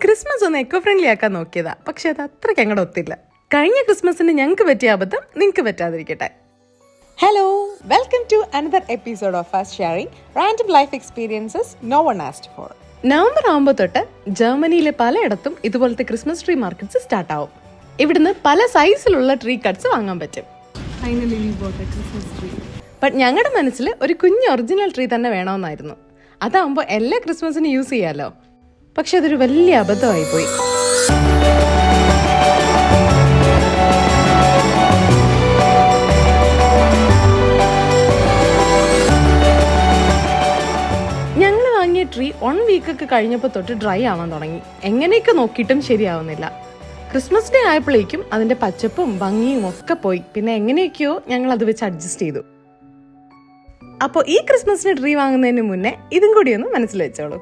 Christmas ഒന്ന് eco friendly ആക്കാൻ നോക്കിയതാ, പക്ഷെ അത് അത്രയ്ക്ക് അങ്ങോട്ട് ഒത്തില്ല. കഴിഞ്ഞ ക്രിസ്മസിന് ഞങ്ങൾക്ക് പറ്റിയ അബദ്ധം നിങ്ങൾക്ക് പറ്റാതിരിക്കട്ടെ. Hello, welcome to another episode of us sharing random life experiences no one asked for. November ആകുമ്പോൾ തൊട്ട് ജർമ്മനിയിലെ പലയിടത്തും ഇതുപോലത്തെ ക്രിസ്മസ് ട്രീ മാർക്കറ്റ്സ് സ്റ്റാർട്ട് ആവും. ഇവിടുന്ന് പല സൈസിലുള്ള ട്രീ കട്ട്സ് വാങ്ങാൻ പറ്റും. ബട്ട് ഞങ്ങളുടെ മനസ്സിൽ ഒരു കുഞ്ഞ് ഒറിജിനൽ ട്രീ തന്നെ വേണമെന്നായിരുന്നു. അതാകുമ്പോൾ എല്ലാ ക്രിസ്മസിനും യൂസ് ചെയ്യാമല്ലോ. പക്ഷെ അതൊരു വലിയ അബദ്ധമായി പോയി. ഞങ്ങൾ വാങ്ങിയ ട്രീ 1 വീക്കൊക്കെ കഴിഞ്ഞപ്പോൾ തൊട്ട് ഡ്രൈ ആവാൻ തുടങ്ങി. എങ്ങനെയൊക്കെ നോക്കിയിട്ടും ശരിയാവുന്നില്ല. ക്രിസ്മസ് ഡേ ആയപ്പോഴേക്കും അതിന്റെ പച്ചപ്പും ഭംഗിയും ഒക്കെ പോയി. പിന്നെ എങ്ങനെയൊക്കെയോ ഞങ്ങൾ അത് വെച്ച് അഡ്ജസ്റ്റ് ചെയ്തു. അപ്പോൾ ഈ ക്രിസ്മസിന് ട്രീ വാങ്ങുന്നതിന് മുന്നേ ഇതും കൂടി ഒന്ന് മനസ്സിൽ വെച്ചോളൂ.